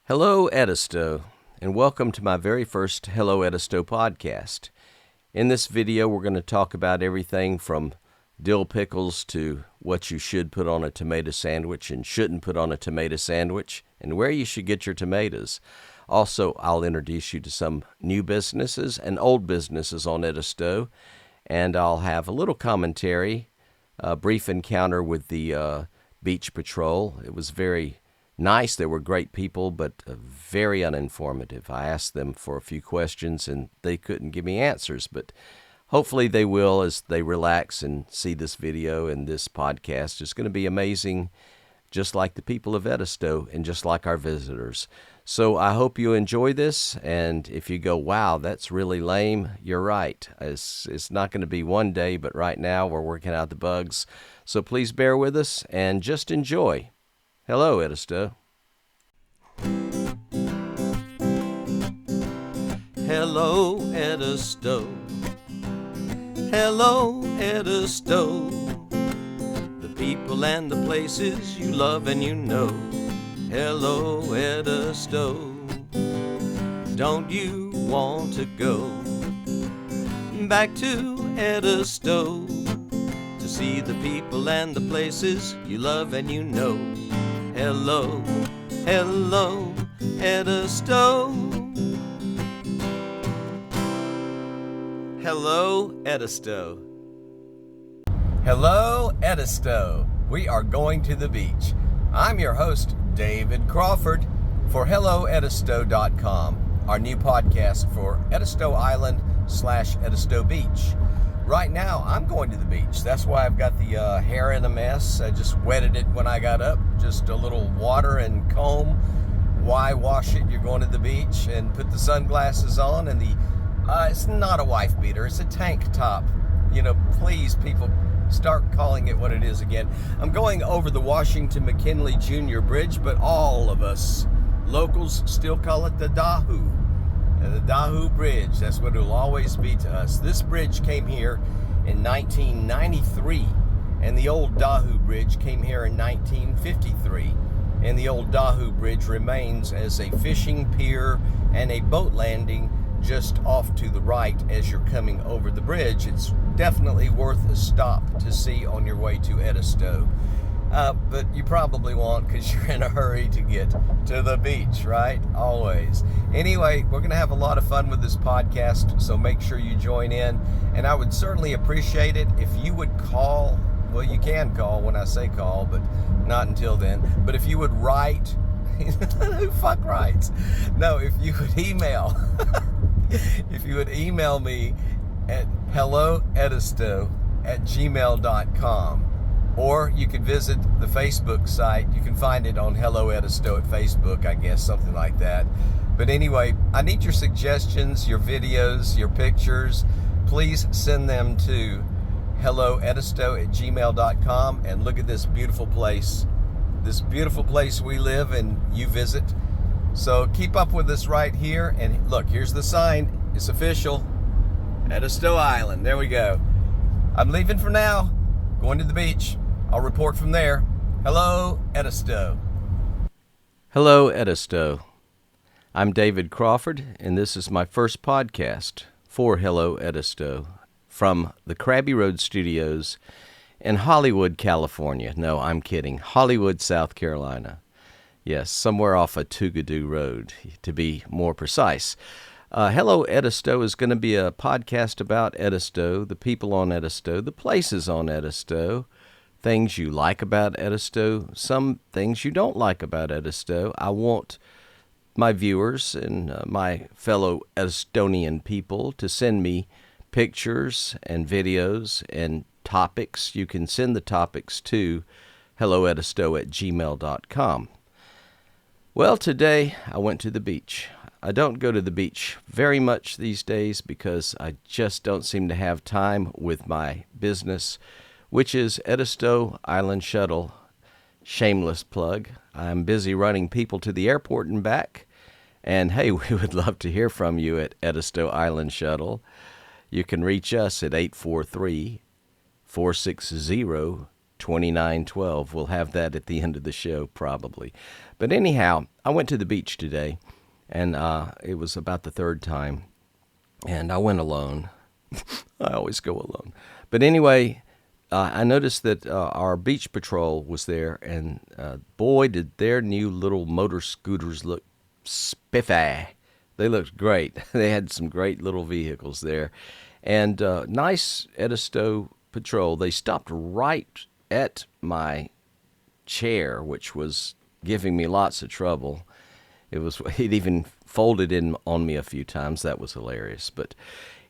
Hello Edisto, and welcome to my very first Hello Edisto podcast. In this video, we're going to talk about everything from dill pickles to what you should put on a tomato sandwich and shouldn't put on a tomato sandwich, and where you should get your tomatoes. Also, I'll introduce you to some new businesses and old businesses on Edisto, and I'll have a little commentary, a brief encounter with the beach patrol. It was very nice. They were great people, but very uninformative. I asked them for a few questions, and they couldn't give me answers, but hopefully they will as they relax and see this video and this podcast. It's going to be amazing, just like the people of Edisto and just like our visitors. So I hope you enjoy this, and if you go, wow, that's really lame, you're right. It's not going to be one day, but right now we're working out the bugs. So please bear with us and just enjoy. Hello, Edisto. Hello, Edisto. Hello, Edisto. The people and the places you love and you know. Hello, Edisto. Don't you want to go back to Edisto to see the people and the places you love and you know? Hello, hello, Edisto. Hello, Edisto. Hello, Edisto. We are going to the beach. I'm your host, David Crawford, for HelloEdisto.com, our new podcast for Edisto Island / Edisto Beach. Right now, I'm going to the beach. That's why I've got the hair in a mess. I just wetted it when I got up. Just a little water and comb. Why wash it? You're going to the beach. And put the sunglasses on. And it's not a wife beater. It's a tank top. You know, please, people, start calling it what it is again. I'm going over the Washington McKinley Jr. Bridge, but all of us locals still call it the Dahu. The Dahu Bridge, that's what it will always be to us. This bridge came here in 1993, and the old Dahu Bridge came here in 1953. And the old Dahu Bridge remains as a fishing pier and a boat landing just off to the right as you're coming over the bridge. It's definitely worth a stop to see on your way to Edisto. But you probably won't because you're in a hurry to get to the beach, right? Always. Anyway, we're going to have a lot of fun with this podcast, so make sure you join in. And I would certainly appreciate it if you would call. Well, you can call when I say call, but not until then. But if you would write, who fuck writes? No, if you would email. If you would email me at helloedisto@gmail.com. Or you can visit the Facebook site. You can find it on Hello Edisto at Facebook, I guess, something like that. But anyway, I need your suggestions, your videos, your pictures. Please send them to helloedisto@gmail.com. And look at this beautiful place. This beautiful place we live and you visit. So keep up with us right here. And look, here's the sign. It's official. Edisto Island. There we go. I'm leaving for now. Going to the beach. I'll report from there. Hello, Edisto. Hello, Edisto. I'm David Crawford, and this is my first podcast for Hello Edisto from the Krabby Road Studios in Hollywood, California. No, I'm kidding. Hollywood, South Carolina. Yes, somewhere off of Tougadoo Road, to be more precise. Hello Edisto is going to be a podcast about Edisto, the people on Edisto, the places on Edisto, things you like about Edisto, some things you don't like about Edisto. I want my viewers and my fellow Edistonian people to send me pictures and videos and topics. You can send the topics to helloedisto@gmail.com. Well, today I went to the beach. I don't go to the beach very much these days because I just don't seem to have time with my business, which is Edisto Island Shuttle. Shameless plug. I'm busy running people to the airport and back. And hey, we would love to hear from you at Edisto Island Shuttle. You can reach us at 843-460-2912. We'll have that at the end of the show probably. But anyhow, I went to the beach today, and it was about the third time, and I went alone. I always go alone. But anyway, I noticed that our beach patrol was there, and boy, did their new little motor scooters look spiffy. They looked great. They had some great little vehicles there. And nice Edisto patrol. They stopped right at my chair, which was giving me lots of trouble. It even folded in on me a few times. That was hilarious. But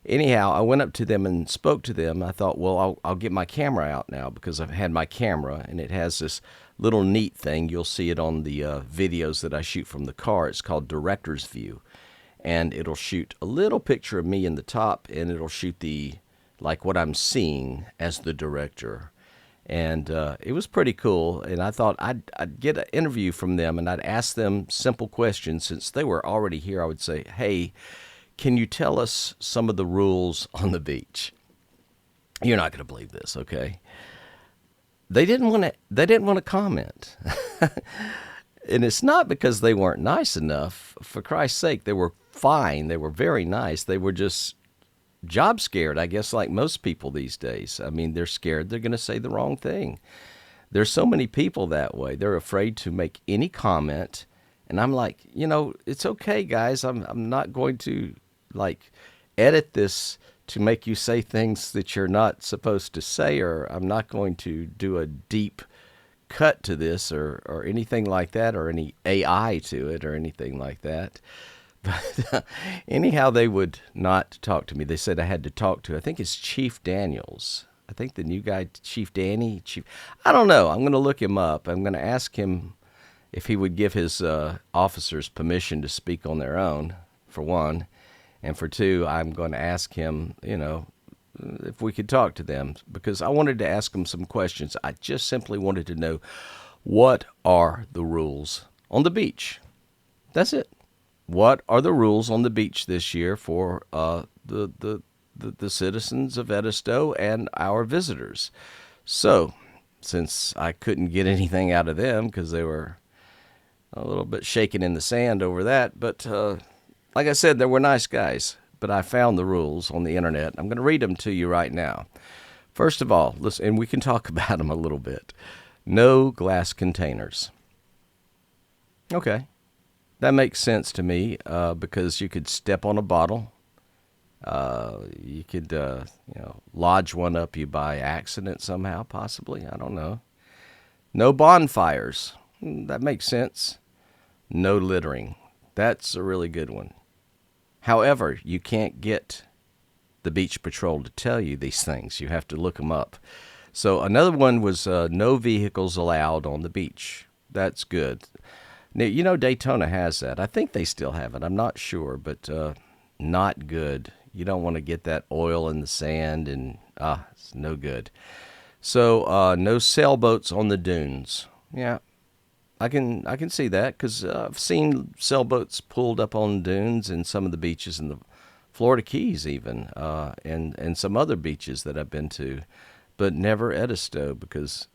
anyhow, I went up to them and spoke to them. I thought, well, I'll get my camera out now because I've had my camera, and it has this little neat thing. You'll see it on the videos that I shoot from the car. It's called Director's View. And it'll shoot a little picture of me in the top, and it'll shoot like what I'm seeing as the director. And it was pretty cool. And I thought I'd get an interview from them, and I'd ask them simple questions. Since they were already here, I would say, hey, can you tell us some of the rules on the beach? You're not going to believe this, okay? They didn't want to comment. And it's not because they weren't nice enough. For Christ's sake, they were fine. They were very nice. They were just job scared, I guess, like most people these days. I mean, they're scared they're going to say the wrong thing. There's so many people that way. They're afraid to make any comment. And I'm like, it's okay, guys. I'm not going to edit this to make you say things that you're not supposed to say, or I'm not going to do a deep cut to this or anything like that, or any AI to it or anything like that. But anyhow, they would not talk to me. They said I had to talk to, I think it's Chief Daniels. I think the new guy, Chief Danny. I don't know. I'm going to look him up. I'm going to ask him if he would give his officers permission to speak on their own, for one. And for two, I'm going to ask him, if we could talk to them, because I wanted to ask them some questions. I just simply wanted to know, what are the rules on the beach? That's it. What are the rules on the beach this year for the citizens of Edisto and our visitors? So, since I couldn't get anything out of them because they were a little bit shaken in the sand over that, but like I said, they were nice guys. But I found the rules on the internet. I'm going to read them to you right now. First of all, listen, and we can talk about them a little bit. No glass containers. Okay. That makes sense to me because you could step on a bottle. You could, lodge one up you by accident somehow, possibly. I don't know. No bonfires. That makes sense. No littering. That's a really good one. However, you can't get the beach patrol to tell you these things. You have to look them up. So another one was no vehicles allowed on the beach. That's good. Now, Daytona has that. I think they still have it. I'm not sure, but not good. You don't want to get that oil in the sand, and it's no good. So no sailboats on the dunes. Yeah. I can see that because I've seen sailboats pulled up on dunes in some of the beaches in the Florida Keys even, and some other beaches that I've been to, but never Edisto because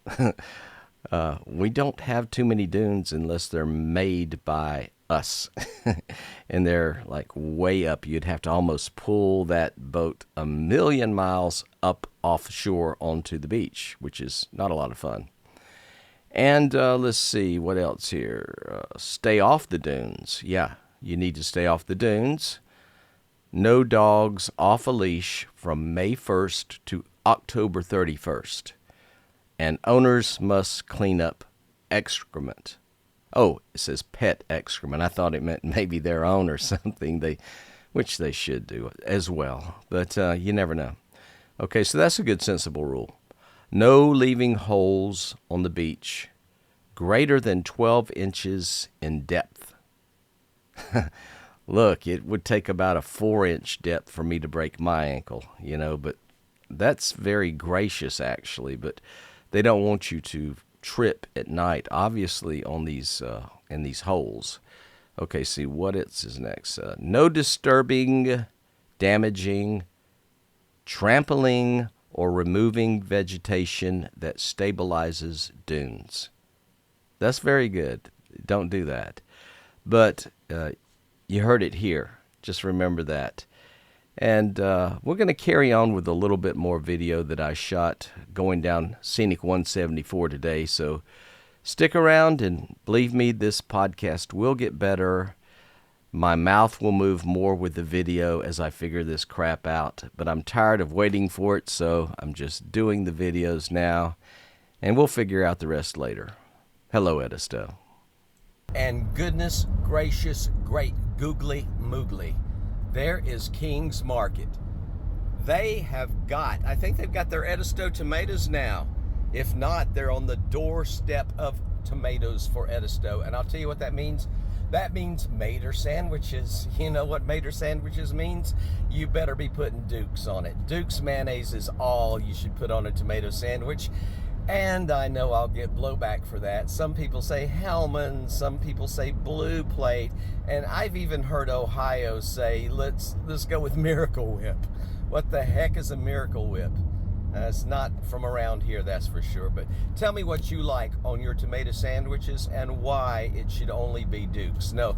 we don't have too many dunes unless they're made by us, and they're like way up. You'd have to almost pull that boat 1,000,000 miles up offshore onto the beach, which is not a lot of fun. And let's see, what else here? Stay off the dunes. Yeah, you need to stay off the dunes. No dogs off a leash from May 1st to October 31st. And owners must clean up excrement. Oh, it says pet excrement. I thought it meant maybe their own or something, which they should do as well. But you never know. Okay, so that's a good, sensible rule. No leaving holes on the beach greater than 12 inches in depth. Look, it would take about a 4-inch depth for me to break my ankle, but that's very gracious, actually. But they don't want you to trip at night, obviously, on these in these holes. Okay, see, what is next? No disturbing, damaging, trampling, or removing vegetation that stabilizes dunes. That's very good. Don't do that. But you heard it here. Just remember that. And we're going to carry on with a little bit more video that I shot going down Scenic 174 today. So stick around, and believe me, this podcast will get better. My mouth will move more with the video as I figure this crap out. But I'm tired of waiting for it, so I'm just doing the videos now. And we'll figure out the rest later. Hello, Edisto. And goodness gracious, great googly moogly. There is King's Market. I think they've got their Edisto tomatoes now. If not, they're on the doorstep of tomatoes for Edisto. And I'll tell you what that means. That means Mater sandwiches. You know what Mater sandwiches means? You better be putting Duke's on it. Duke's mayonnaise is all you should put on a tomato sandwich. And I know I'll get blowback for that. Some people say Hellman, some people say Blue Plate, and I've even heard Ohio say, let's go with Miracle Whip. What the heck is a Miracle Whip? It's not from around here, that's for sure. But tell me what you like on your tomato sandwiches and why it should only be Duke's. No,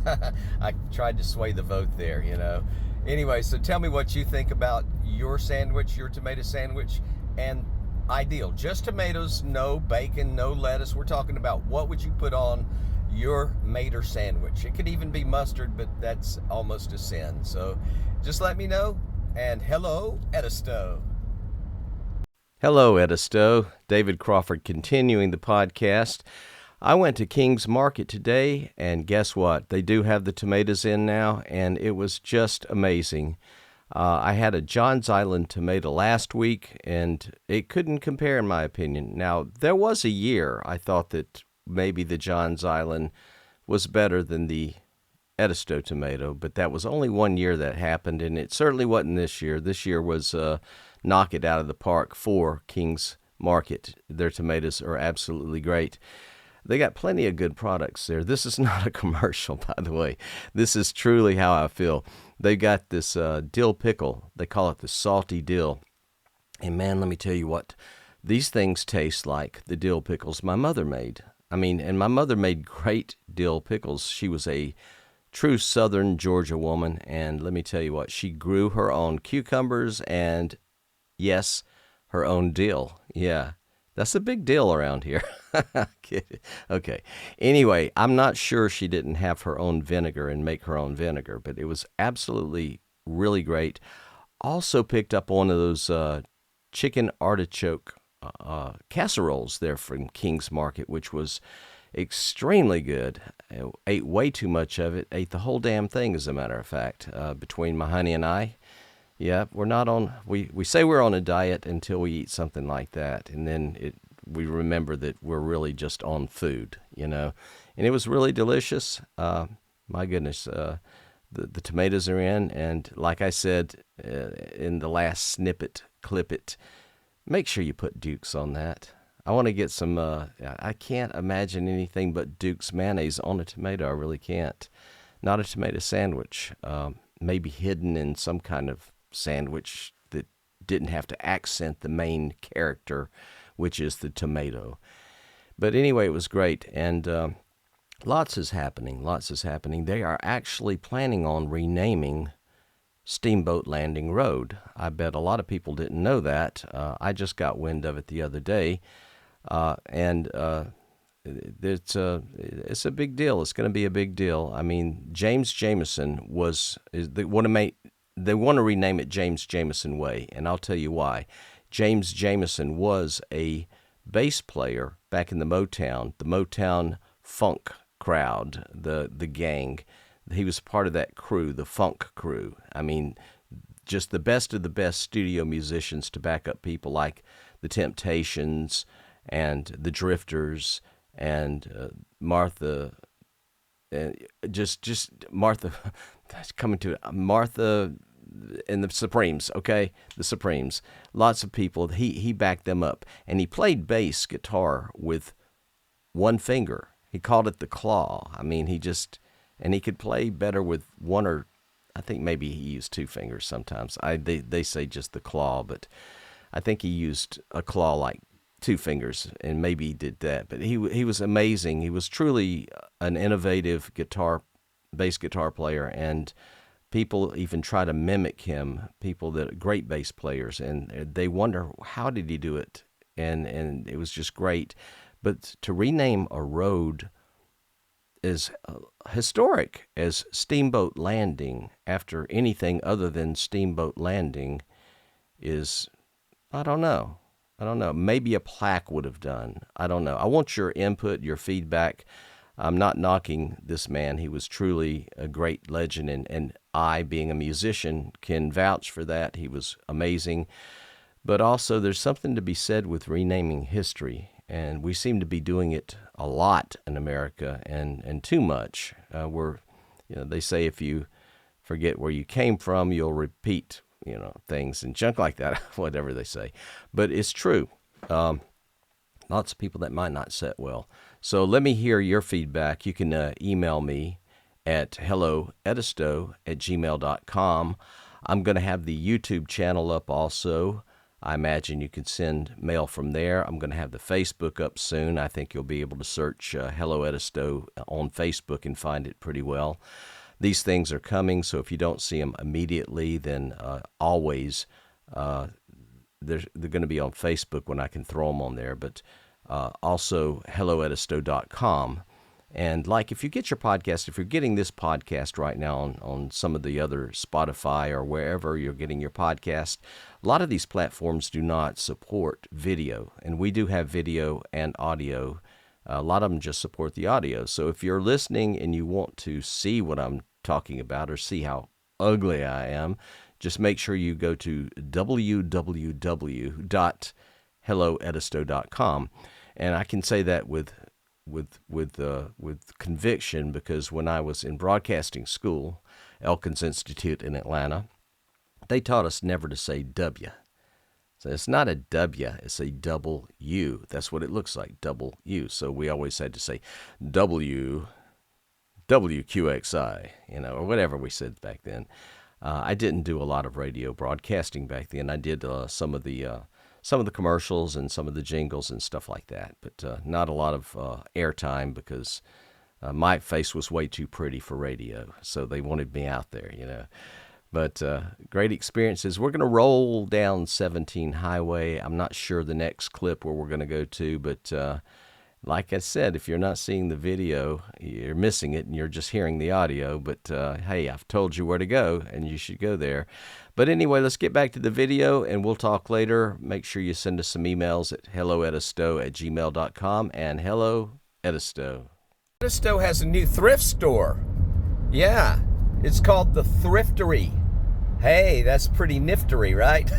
I tried to sway the vote there, you know. Anyway, so tell me what you think about your sandwich, your tomato sandwich, and ideal. Just tomatoes, no bacon, no lettuce. We're talking about what would you put on your Mater sandwich. It could even be mustard, but that's almost a sin. So just let me know. And hello, Edisto. Hello, Edisto. David Crawford continuing the podcast. I went to King's Market today, and guess what? They do have the tomatoes in now, and it was just amazing. I had a Johns Island tomato last week, and it couldn't compare in my opinion. Now, there was a year I thought that maybe the Johns Island was better than the Edisto tomato, but that was only one year that happened, and it certainly wasn't this year. This year was knock it out of the park for King's Market. Their tomatoes are absolutely great. They got plenty of good products there. This is not a commercial, by the way. This is truly how I feel. They got this dill pickle. They call it the salty dill. And man, let me tell you what. These things taste like the dill pickles my mother made. And my mother made great dill pickles. She was a true southern Georgia woman. And let me tell you what. She grew her own cucumbers and, yes, her own dill. Yeah. That's a big deal around here. Okay. Anyway, I'm not sure she didn't have her own vinegar and make her own vinegar, but it was absolutely really great. Also picked up one of those chicken artichoke casseroles there from King's Market, which was extremely good. I ate way too much of it. Ate the whole damn thing, as a matter of fact, between my honey and I. Yeah, we're not on, we say we're on a diet until we eat something like that. And then we remember that we're really just on food, you know. And it was really delicious. My goodness, the tomatoes are in. And like I said in the last snippet, clip it, make sure you put Duke's on that. I want to get some, I can't imagine anything but Duke's mayonnaise on a tomato. I really can't. Not a tomato sandwich. Maybe hidden in some kind of sandwich that didn't have to accent the main character, which is the tomato. But anyway, it was great, and lots is happening. They are actually planning on renaming Steamboat Landing Road. I bet a lot of people didn't know that. I just got wind of it the other day, and it's a big deal. It's going to be a big deal. James Jameson they want to rename it James Jameson Way, and I'll tell you why. James Jameson was a bass player back in the Motown funk crowd, the gang. He was part of that crew, the funk crew. Just the best of the best studio musicians to back up people like the Temptations and the Drifters and Martha. Just Martha, coming to it, Martha and the Supremes, okay? The Supremes. Lots of people, he backed them up. And he played bass guitar with one finger. He called it the claw. And he could play better with one, or I think maybe he used two fingers sometimes. They say just the claw, but I think he used a claw like two fingers, and maybe he did that. But he was amazing. He was truly an innovative guitar bass guitar player, and people even try to mimic him, great bass players, and they wonder, how did he do it? And it was just great. But to rename a road as historic as Steamboat Landing after anything other than Steamboat Landing is, I don't know. Maybe a plaque would have done. I don't know. I want your input, your feedback. I'm not knocking this man. He was truly a great legend, and I, being a musician, can vouch for that. He was amazing. But also, there's something to be said with renaming history, and we seem to be doing it a lot in America, and too much. They say if you forget where you came from, you'll repeat, things and junk like that, whatever they say. But it's true. Lots of people that might not sit well. So let me hear your feedback. You can email me at helloedisto@gmail.com. I'm going to have the YouTube channel up also. I imagine you can send mail from there. I'm going to have the Facebook up soon. I think you'll be able to search Hello Edisto on Facebook and find it pretty well. These things are coming, so if you don't see them immediately, then always they're going to be on Facebook when I can throw them on there. But also helloedisto.com. And if you get your podcast, if you're getting this podcast right now on some of the other Spotify or wherever you're getting your podcast, a lot of these platforms do not support video. And we do have video and audio. A lot of them just support the audio. So if you're listening and you want to see what I'm talking about or see how ugly I am, just make sure you go to www.helloedisto.com. And I can say that with conviction, because when I was in broadcasting school, Elkins Institute in Atlanta, they taught us never to say W. So it's not a W, it's a double U. That's what it looks like, double U. So we always had to say WQXI, or whatever we said back then. I didn't do a lot of radio broadcasting back then. I did some of the commercials and some of the jingles and stuff like that, but not a lot of airtime because my face was way too pretty for radio, so they wanted me out there, But great experiences. We're going to roll down 17 Highway. I'm not sure the next clip where we're going to go to, but like I said, if you're not seeing the video, you're missing it and you're just hearing the audio. But hey, I've told you where to go and you should go there. But anyway, let's get back to the video and we'll talk later. Make sure you send us some emails at helloedisto@gmail.com and Hello Edisto. Edisto has a new thrift store. Yeah, it's called the Thriftery. Hey, that's pretty niftery, right?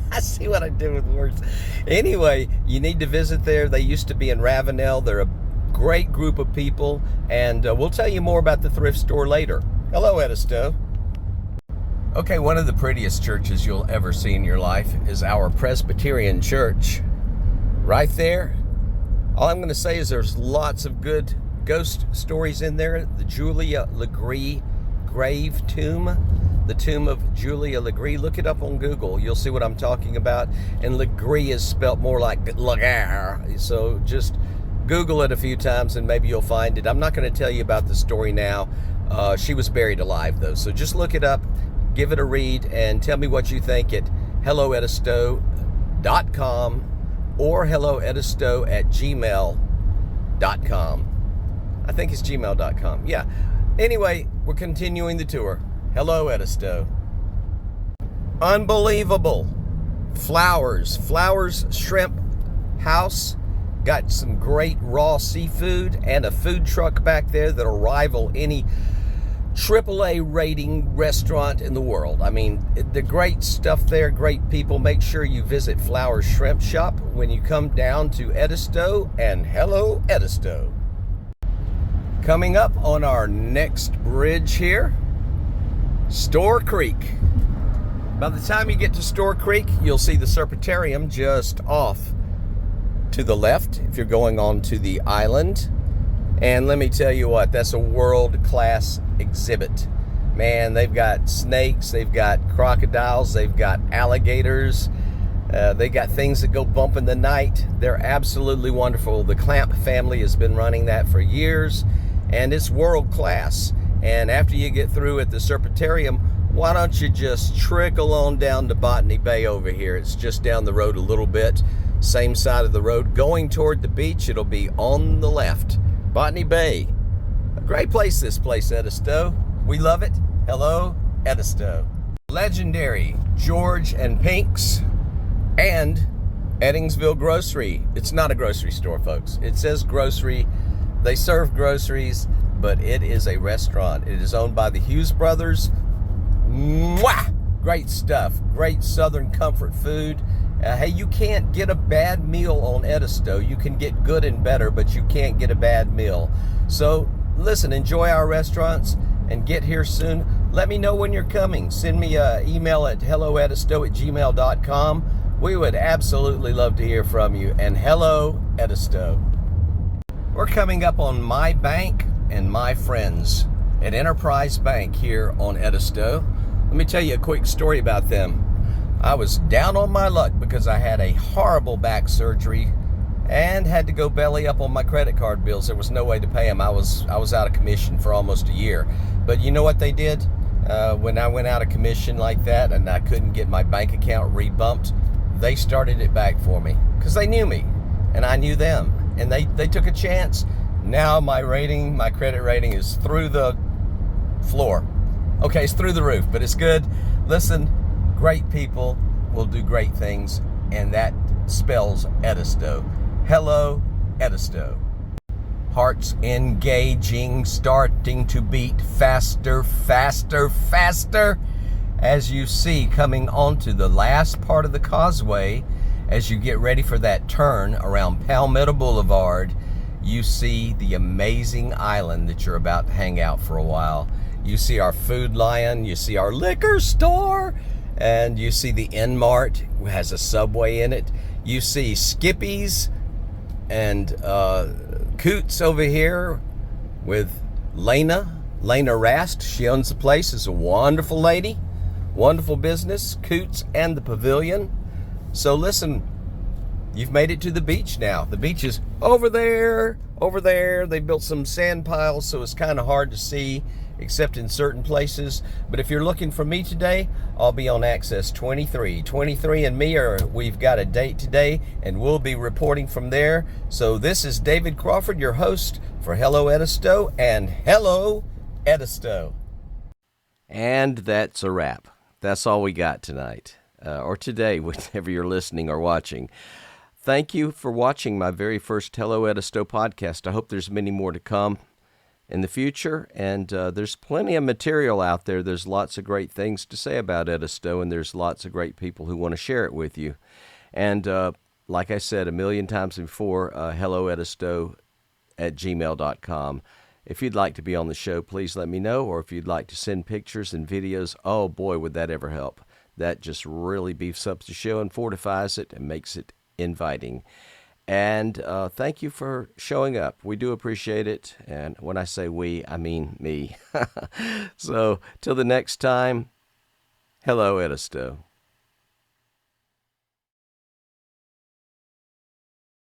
I see what I did with words. Anyway, you need to visit there. They used to be in Ravenel. They're a great group of people, and we'll tell you more about the thrift store later. Hello, Edisto. Okay, one of the prettiest churches you'll ever see in your life is our Presbyterian church. Right there. All I'm going to say is there's lots of good ghost stories in there. The Julia Legree grave tomb. The tomb of Julia Legree. Look it up on Google. You'll see what I'm talking about. And Legree is spelt more like Lagar. So just Google it a few times and maybe you'll find it. I'm not going to tell you about the story now. She was buried alive, though. So just look it up, give it a read, and tell me what you think at helloedisto.com or helloedisto@gmail.com. I think it's gmail.com. Yeah. Anyway, we're continuing the tour. Hello, Edisto. Unbelievable. Flowers Shrimp House. Got some great raw seafood and a food truck back there that'll rival any AAA rating restaurant in the world. I mean, the great stuff there, great people. Make sure you visit Flowers Shrimp Shop when you come down to Edisto, and Hello, Edisto. Coming up on our next bridge here, Store Creek. By the time you get to Store Creek, you'll see the Serpentarium just off to the left if you're going on to the island. And let me tell you what, that's a world-class exhibit. Man, they've got snakes, they've got crocodiles, they've got alligators, they got things that go bump in the night. They're absolutely wonderful. The Clamp family has been running that for years, and it's world-class. And after you get through at the Serpentarium, why don't you just trickle on down to Botany Bay over here? It's just down the road a little bit, same side of the road. Going toward the beach, it'll be on the left. Botany Bay. A great place, this place, Edisto. We love it. Hello, Edisto. Legendary George and Pink's and Eddingsville Grocery. It's not a grocery store, folks. It says grocery. They serve groceries, but it is a restaurant. It is owned by the Hughes brothers. Mwah! Great stuff. Great Southern comfort food. Hey, you can't get a bad meal on Edisto. You can get good and better, but you can't get a bad meal. So, listen, enjoy our restaurants and get here soon. Let me know when you're coming. Send me an email at helloedisto@gmail.com. We would absolutely love to hear from you. And hello, Edisto. We're coming up on my bank and my friends at Enterprise Bank here on Edisto. Let me tell you a quick story about them. I was down on my luck because I had a horrible back surgery and had to go belly up on my credit card bills. There was no way to pay them. I was out of commission for almost a year. But you know what they did? When I went out of commission like that and I couldn't get my bank account rebumped, they started it back for me because they knew me and I knew them, and they took a chance. Now my credit rating is through the floor. Okay, it's through the roof, but it's good. Listen, great people will do great things, and that spells Edisto. Hello, Edisto. Hearts engaging, starting to beat faster, faster, faster. As you see, coming onto the last part of the causeway, as you get ready for that turn around Palmetto Boulevard, you see the amazing island that you're about to hang out for a while. You see our Food Lion, you see our liquor store, and you see the N-Mart, has a Subway in it. You see Skippy's and Coots over here with Lena Rast. She owns the place, is a wonderful lady. Wonderful business, Coots and the Pavilion. So listen, you've made it to the beach now. The beach is over there, over there. They built some sand piles, so it's kind of hard to see, except in certain places. But if you're looking for me today, I'll be on Access 23. 23 and me we've got a date today, and we'll be reporting from there. So this is David Crawford, your host for Hello Edisto and Hello Edisto. And that's a wrap. That's all we got tonight, or today, whenever you're listening or watching. Thank you for watching my very first Hello Edisto podcast. I hope there's many more to come in the future, and there's plenty of material out there. There's lots of great things to say about Edisto, and there's lots of great people who want to share it with you. And like I said a million times before, helloedisto@gmail.com. If you'd like to be on the show, please let me know, or if you'd like to send pictures and videos, oh boy, would that ever help. That just really beefs up the show and fortifies it and makes it inviting. And thank you for showing up. We do appreciate it. And when I say we, I mean me. So till the next time, hello, Edisto.